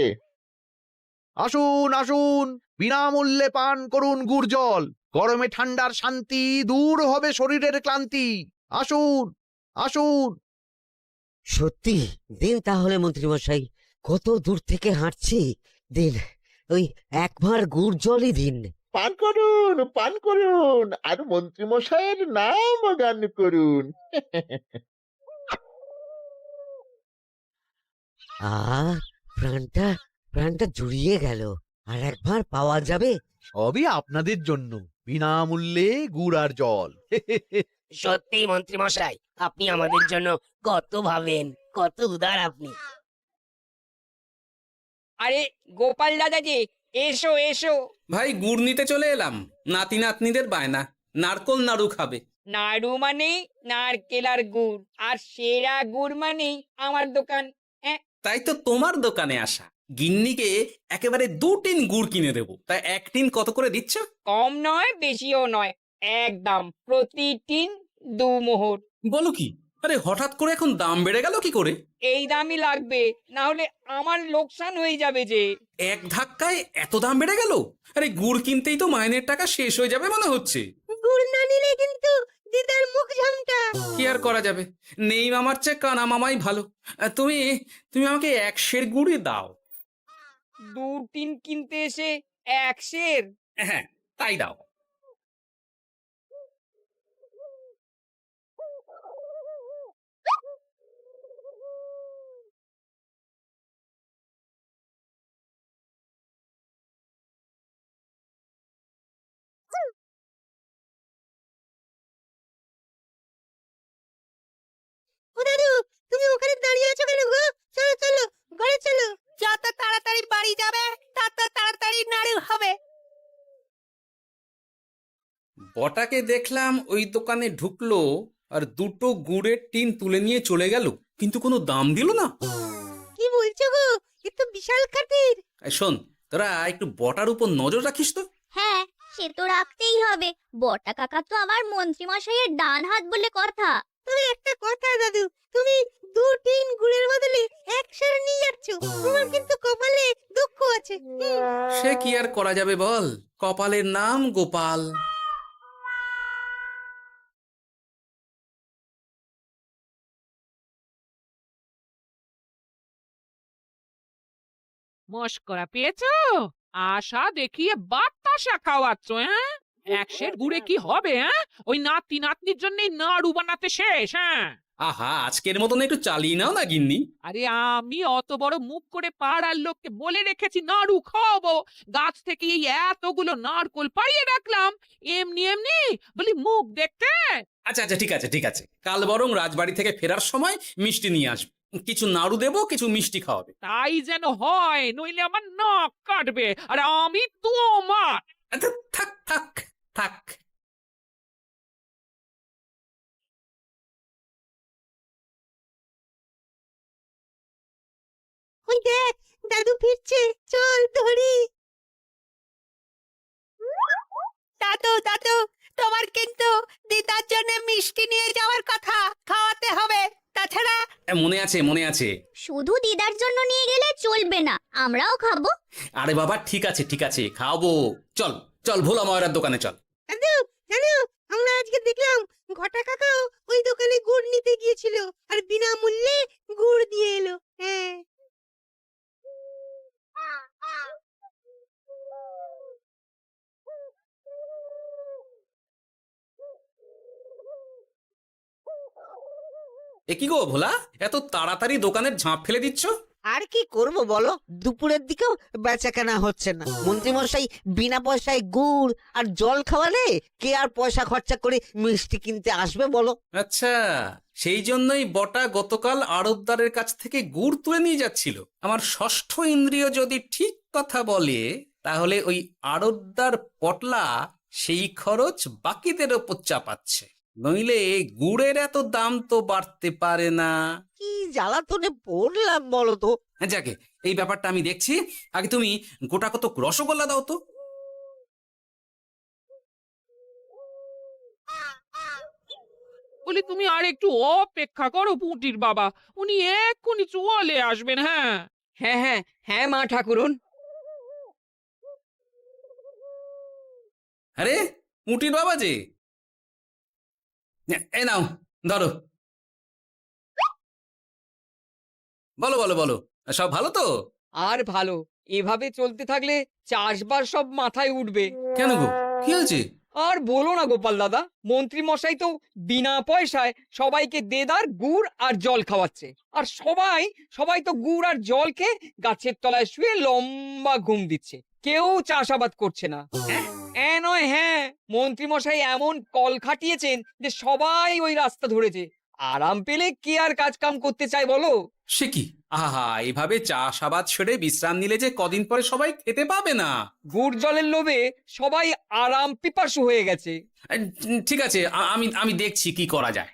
আসুন আসুন, বিনামূল্যে পান করুন গুড় জল। গরমে ঠান্ডার শান্তি, দূর হবে শরীরের ক্লান্তি। আসুন আসুন। সত্যি দিন তাহলে মন্ত্রীমশাই, কত দূর থেকে হাঁটছি, দিন ওই একবার গুড় জলই দিন। পান করুন, পান করুন, আর মন্ত্রীমশাইয়ের নাম গান করুন। প্রাণটা প্রাণটা জুড়িয়ে গেল। আর একবার পাওয়া যাবে? সবই আপনাদের জন্য, বিনামূল্যে গুড় আর জল। সত্যি মন্ত্রীমশাই, আপনি আমাদের জন্য কত ভাবেন, কত উদার আপনি। আরে গোপাল দাদা যে, এসো এসো। ভাই গুড় নিতে চলে এলাম। নাতি নাতনিদের বায়না, নারকোল নাড়ু খাবে। নাড়ু মানে নারকেল আর গুড়, আর সেরা গুড় মানে আমার দোকান। তাই তো তোমার দোকানে আসা। গিন্নিকে একেবারে 2 টিন গুড় কিনে দেবো, তাই 1 টিন কত করে দিচ্ছ? কম নয় বেশিও নয়, একদম প্রতি টিন 2 মোহর। বলো কি? আরে হঠাৎ করে এখন দাম বেড়ে গেল কি করে? এই দামই লাগবে, না হলে আমার লোকসান হয়ে যাবে যে। এক ধাক্কায় এত দাম বেড়ে গেল? আরে গুড় কিনতেই তো মাইনের টাকা শেষ হয়ে যাবে মনে হচ্ছে। গুড় না নিলে কিন্তু দিদার মুখ ঝামটা। কি আর করা যাবে, নেই মামার চেয়ে কানা মামাই ভালো। তুমি তুমি আমাকে 1 সের গুড়ই দাও। 2 টিন কিনতে এসে 1 সের? হ্যাঁ, তাই দাও। ও দাদু, তুমি ওখানে দাঁড়িয়ে আছো কেন গো? চলো চলো, ঘরে চলো। যত তাড়াতাড়ি বাড়ি যাবে তত তাড়াতাড়ি নাড়ু হবে। বটাকে দেখলাম ওই দোকানে ঢুকলো আর 2টো গুড়ের টিন তুলে নিয়ে চলে গেল, কিন্তু কোনো দাম দিল না। কি বলছো গো? এ তো বিশাল খাতির। এই শোন, তোরা একটু বটার উপর নজর রাখিস তো। হ্যাঁ, সে তো রাখতেই হবে। বটা কাকা তো আমার মন্ত্রী মশাইয়ের ডান হাত বলে কথা। তবে একটা কথা দাদু, তুমি 2 টিন গুড়ের বদলে 1 সের নিয়ে যাচ্ছ। তোমার কিন্তু কপালে দুঃখ আছে। সে কি আর করা যাবে বল, কপালের নাম গোপাল। মস্করা পেয়েছো? আশা দেখিয়ে বাতাসা খাওয়াচ্ছ, হ্যাঁ? 1 সের গুড়ে কি হবে, হ্যাঁ? ওই নাতি নাতনির জন্যই নাড়ু বানাতে শেষ, হ্যাঁ? আহা, আজকের মতন একটু চালিয়ে নাও না গিন্নি। আরে আমি অত বড় মুখ করে পাড়ার লোককে বলে রেখেছি নাড়ু খাওয়াবো, গাছ থেকে এই এতগুলো নারকোল পাড়িয়ে রাখলাম, এমনি এমনি বলি মুখ দেখতে। আচ্ছা আচ্ছা, ঠিক আছে ঠিক আছে, কাল বরং রাজবাড়ি থেকে ফেরার সময় মিষ্টি নিয়ে আসবে। কিছু নাড়ু দেবো, কিছু মিষ্টি খাওয়াবে। তাই যেন হয়, নইলে আমার নাক কাটবে আর আমি তোমার। আচ্ছা, থাক থাক থাক। ওই দেখ, দাদু ফিরছে, চল ধরি। দাদু দাদু, তোমার কিন্তু দিদার জন্য মিষ্টি নিয়ে যাওয়ার কথা, খাওয়াতে হবে। তাছাড়া মনে আছে মনে আছে। শুধু দিদার জন্য নিয়ে গেলে চলবে না, আমরাও খাবো। আরে বাবা, ঠিক আছে ঠিক আছে, খাওয়াবো। চল চল, ভোলা ময়রার দোকানে চল। দাদু জানো, আমরা আজকে দেখলাম ঘটা কাকাও ওই দোকানে গুড় নিতে গিয়েছিল, আর বিনামূল্যে গুড় দিয়ে এলো। হ্যাঁ, এ কি গো ভোলা, এত তাড়াতাড়ি দোকানের ঝাঁপ ফেলে দিচ্ছ? আর কি করব বলো, দুপুরের দিকেও বেচাকেনা হচ্ছে না। মন্ত্রীমশাই বিনা পয়সায় গুড় আর জল খাওয়ালে কে আর পয়সা খরচা করে মিষ্টি কিনতে আসবে বলো? আচ্ছা, সেই জন্যই বটা গতকাল আড়তদারের কাছ থেকে গুড় তুলে নিয়ে যাচ্ছিল। আমার ষষ্ঠ ইন্দ্রিয় যদি ঠিক কথা বলে, তাহলে ওই আড়তদার পটলা সেই খরচ বাকিদের ওপর চাপাচ্ছে। নইলে গুড়ের এত দাম তো বাড়তে পারে না। কি জ্বালাতনে পড়লাম বলো তো। যাকে, এই ব্যাপারটা আমি দেখছি। আগে তুমি গোটা কত রসগোল্লা দাও তো। বলি তুমি আর একটু অপেক্ষা করো পুঁটির বাবা, উনি এক্ষুনি চলে আসবেন। হ্যাঁ হ্যাঁ হ্যাঁ হ্যাঁ মা ঠাকুরন। আরে মুটির বাবা যে, এ নাও ধরো। বলো বলো বলো, সব ভালো তো? আর ভালো, এভাবে চলতে থাকলে চাষবাস সব মাথায় উঠবে। কেন গো, কি হয়েছে? আর বলো না গোপাল দাদা, মন্ত্রী মশাই তো বিনা পয়সায় সবাইকে দেদার গুড় আর জল খাওয়াচ্ছে। আর সবাই সবাই তো গুড় আর জল খেয়ে গাছের তলায় শুয়ে লম্বা ঘুম দিচ্ছে, কেউ চাষাবাদ করছে না। নয়, হ্যাঁ, মন্ত্রী মশাই এমন কল খাটিয়েছেন যে সবাই ওই রাস্তা ধরেছে। আরাম পেলে কে আর কাজ কাম করতে চায় বলো? সে কি, আহা, এভাবে চাষাবাদ ছেড়ে বিশ্রাম নিলে যে কদিন পরে সবাই খেতে পাবে না। গুড় জলের লোভে সবাই আরাম পিপাসু হয়ে গেছে। ঠিক আছে, আমি আমি দেখছি কি করা যায়।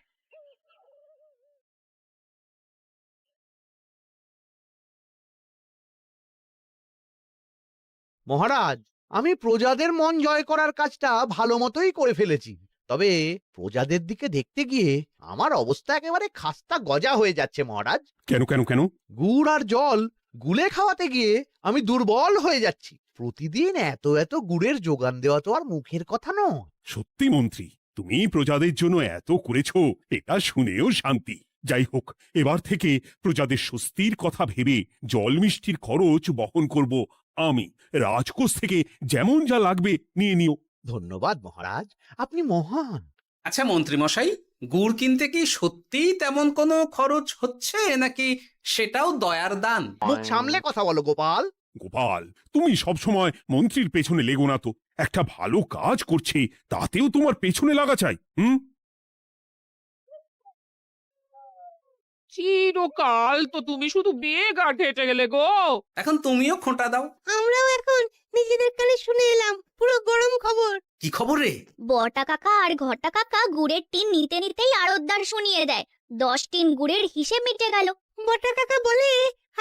মহারাজ, আমি প্রজাদের মন জয় করার কাজটা ভালো মতোই করে ফেলেছি। তবে প্রজাদের দিকে দেখতে গিয়ে আমার অবস্থা একেবারে খাস্তা গজা হয়ে যাচ্ছে মহারাজ। কেন কেন কেন? গুড় আর জল গুলে খাওয়াতে গিয়ে আমি দুর্বল হয়ে যাচ্ছি। প্রতিদিন এত এত গুড়ের যোগান দেওয়া তো আর মুখের কথা নয়। সত্যি মন্ত্রী, তুমি প্রজাদের জন্য এত করেছো, এটা শুনেও শান্তি। যাই হোক, এবার থেকে প্রজাদের স্বস্তির কথা ভেবে জল মিষ্টির খরচ বহন করব আমি। রাজকোষ থেকে যেমন যা লাগবে নিয়ে নিও। ধন্যবাদ মহারাজ, আপনি মহান। আচ্ছা মন্ত্রী মশাই, গুড় কিনতে কি সত্যিই তেমন কোনো খরচ হচ্ছে, নাকি সেটাও দয়ার দান? মুখ সামলে কথা বলো গোপাল। গোপাল, তুমি সবসময় মন্ত্রীর পেছনে লেগো না তো। একটা ভালো কাজ করছে, তাতেও তোমার পেছনে লাগা চাই। চিরকাল তো তুমি শুধু বেগার ঘেটে গেলে গো। এখন তুমিও খোঁটা দাও। আমরাও এখন নিজেদের কানে শুনে এলাম পুরো গরম খবর। কি খবর রে? বটা কাকা আর ঘটা কাকা গুড়ের টিন নিতে নিতেই আড়তদার শুনিয়ে দেয় 10 টিন গুড়ের হিসেব মিটে গেল। বটা কাকা বলে,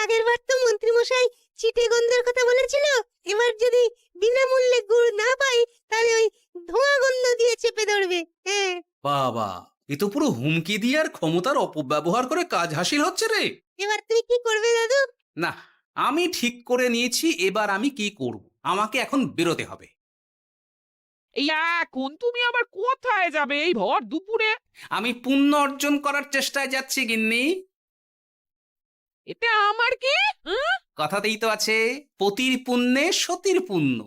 আগের বার তো মন্ত্রী মশাই চিটে গন্ধের কথা বলেছিল, এবার যদি বিনামূল্যে গুড় না পাই তাহলে ওই ধোঁয়া গন্ধ দিয়ে চেপে ধরবে। হ্যাঁ বাবা, এ তো পুরো হুমকি দিয়ে আর ক্ষমতার অপব্যবহার করে কাজ হাসিল হচ্ছে রে। এবার তুমি কি করবে দাদু? না, আমি ঠিক করে নিয়েছি এবার আমি কি করব। আমাকে এখন বেরোতে হবে। এই এখন তুমি আবার কোথায় যাবে এই ভর দুপুরে? আমি পুণ্য অর্জন করার চেষ্টায় যাচ্ছি গিন্নি। এতে আমার কি? কথাতেই তো আছে, পতির পুণ্যে সতীর পুণ্য।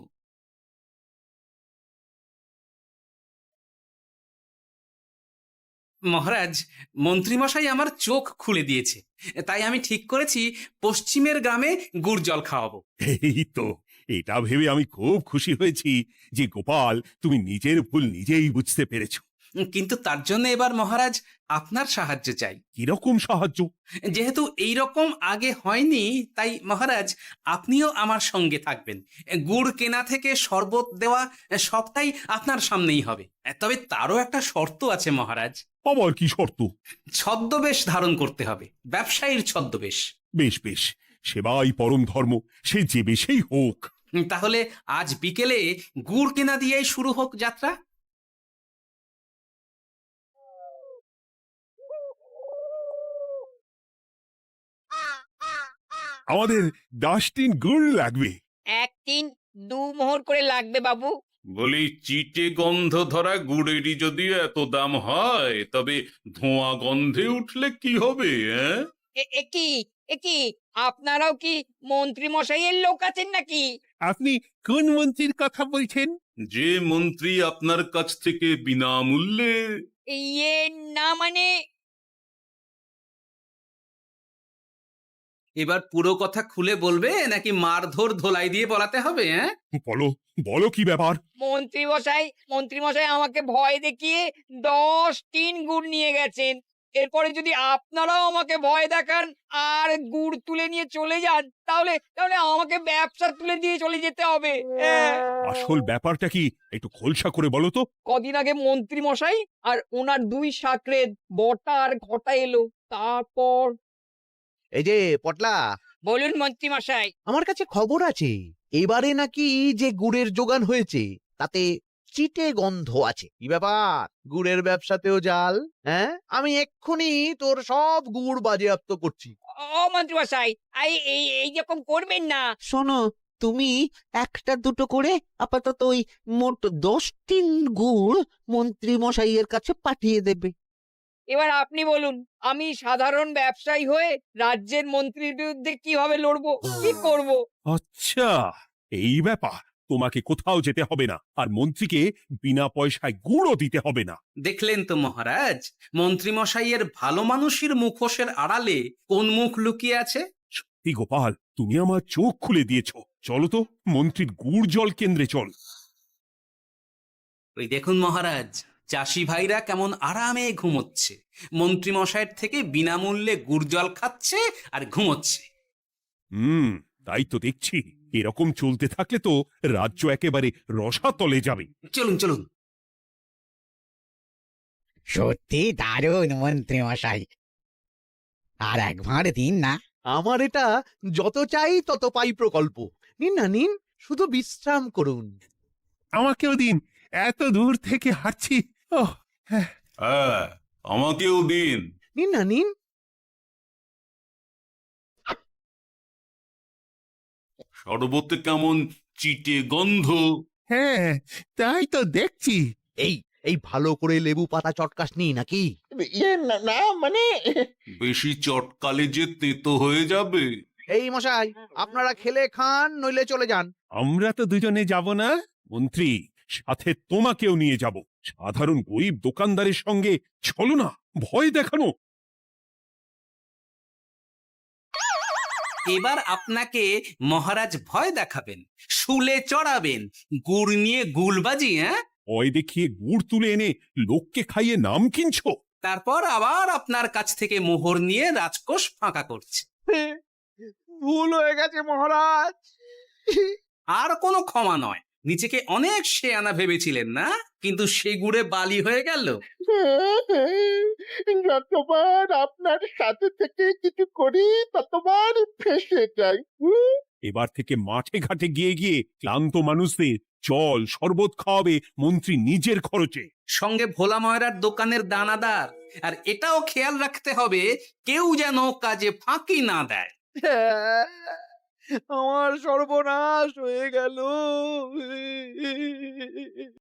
মহারাজ, মন্ত্রীমশাই আমার চোখ খুলে দিয়েছে, তাই আমি ঠিক করেছি পশ্চিমের গ্রামে গুড় জল খাওয়াবো। এই তো, এটা ভেবে আমি খুব খুশি হয়েছি যে গোপাল, তুমি নিজের ভুল নিজেই বুঝতে পেরেছো। কিন্তু তার জন্য এবার মহারাজ আপনার সাহায্য চাই। কিরকম সাহায্য? যেহেতু এই রকম আগে হয়নি, তাই মহারাজ আপনিও আমার সঙ্গে থাকবেন। গুড় কেনা থেকে শরবত দেওয়া সবটাই আপনার সামনেই হবে। তবে তারও একটা শর্ত আছে মহারাজ। আবার কি শর্ত? ছদ্মবেশ ধারণ করতে হবে, ব্যবসায়ীর ছদ্মবেশ। বেশ বেশ, সেবাই পরম ধর্ম, সে যে বেশেই হোক। তাহলে আজ বিকেলে গুড় কেনা দিয়েই শুরু হোক যাত্রা। আমাদের 10 টিন গুড় লাগবে। 1 টিন 2 মোহর করে লাগবে বাবু। বলি, চিটে গন্ধ ধরা গুড়েরই যদি এত দাম হয়, তবে ধোঁয়া গন্ধে উঠলে কি হবে? একি আপনারাও কি মন্ত্রী মশাইয়ের লোক আছেন নাকি? আপনি কোন মন্ত্রীর কথা বলছেন? যে মন্ত্রী আপনার কাছ থেকে বিনামূল্যে। ইয়ে না, মানে এবার পুরো কথা খুলে বলবে নাকি মারধর ধোলাই দিয়ে বলাতে হবে? হ্যাঁ, বলো বলো কি ব্যাপার? মন্ত্রী মশাই আমাকে ভয় দেখিয়ে 10 টিন গুড় নিয়ে গেছেন। এরপরে যদি আপনারাও আমাকে ভয় দেখান আর গুড় তুলে নিয়ে চলে যান, তাহলে তাহলে আমাকে ব্যবসা তুলে দিয়ে চলে যেতে হবে। আসল ব্যাপারটা কি একটু খোলসা করে বলো তো। কদিন আগে মন্ত্রী মশাই আর ওনার 2 সাকরেদ বটা আর ঘটা এলো। তারপর এই যে পটলা, বলুন মন্ত্রী মশাই। আমার কাছে খবর আছে এবারে নাকি যে গুড়ের যোগান হয়েছে তাতে চিটে গন্ধ আছে। কি ব্যাপার, গুড়ের ব্যবসাতেও জাল? হ্যাঁ, আমি এক্ষুনি তোর সব গুড় বাজেয়াপ্ত করছি। ও মন্ত্রী মশাই, এই রকম করবেন না। শোনো, তুমি একটা দুটো করে আপাতত ওই মোট 10 টিন গুড় মন্ত্রী মশাইয়ের কাছে পাঠিয়ে দেবে। এবার আপনি বলুন, আমি সাধারণ ব্যবসায়ী হয়ে রাজ্যের মন্ত্রীর বিরুদ্ধে কিভাবে লড়বো, কি করব? আচ্ছা, এই ব্যাপার। তোমাকে কোথাও যেতে হবে না, আর মন্ত্রীকে বিনা পয়সায় গুঁড়ো দিতে হবে না। দেখলেন তো মহারাজ, মন্ত্রী মশাইয়ের ভালো মানুষের মুখোশের আড়ালে কোন মুখ লুকিয়ে আছে। সত্যি গোপাল, তুমি আমার চোখ খুলে দিয়েছো। চলো তো মন্ত্রীর গুড় জল কেন্দ্রে চল। ওই দেখুন মহারাজ, চাষি ভাইরা কেমন আরামে ঘুমোচ্ছে, মন্ত্রী মশাইয়ের থেকে বিনামূল্যে গুড় জল খাচ্ছে আর ঘুমোচ্ছে। তাই তো দেখছি। এরকম চলতে থাকলে তো রাজ্য একেবারে রসাতলে যাবে। চলুন চলুন। সত্যি দারুণ মন্ত্রী মশাই, আর একবার দিন না। আমার এটা যত চাই তত পাই প্রকল্প। নিন না নিন, শুধু বিশ্রাম করুন। আমাকেও দিন, এত দূর থেকে হাঁটছি। হ্যাঁ, আমাকেও দিন। নিন না নিন। শরবতে কেমন চিটে গন্ধ। হ্যাঁ, তাই তো দেখছি। এই এই ভালো করে লেবু পাতা চটকাসনি নাকি? ইয়ে না না, মানে বেশি চটকালে যে তেতো হয়ে যাবে। এই মশাই, আপনারা খেলে খান, নইলে চলে যান। আমরা তো দুজনে যাব না মন্ত্রী, সাথে তোমাকেও নিয়ে যাব। সাধারণ গরিব দোকানদারের সঙ্গে চলো না, ভয় দেখানো। এবার আপনাকে মহারাজ ভয় দেখাবেন, শুলে চড়াবেন, গুড় নিয়ে গুলবাজি। হ্যাঁ, ভয় দেখিয়ে গুড় তুলে এনে লোককে খাইয়ে নাম কিনছো। তারপর আবার আপনার কাছ থেকে মোহর নিয়ে রাজকোষ ফাঁকা করছে। ভুল হয়ে গেছে মহারাজ। আর কোনো ক্ষমা নয়। নিজেকে অনেক শেয়ানা ভেবেছিলেন না, কিন্তু সে গুড়ে বালি হয়ে গেল। যতবার আপনার সাথে থেকে কিছু করি ততবার ফেঁসে যাই। এবার থেকে মাঠে ঘাটে গিয়ে গিয়ে ক্লান্ত মানুষদের জল শরবত খাওয়াবে মন্ত্রী নিজের খরচে। সঙ্গে ভোলা ময়রার দোকানের দানাদার। আর এটাও খেয়াল রাখতে হবে, কেউ যেন কাজে ফাঁকি না দেয়। আমার সর্বনাশ হয়ে গেল।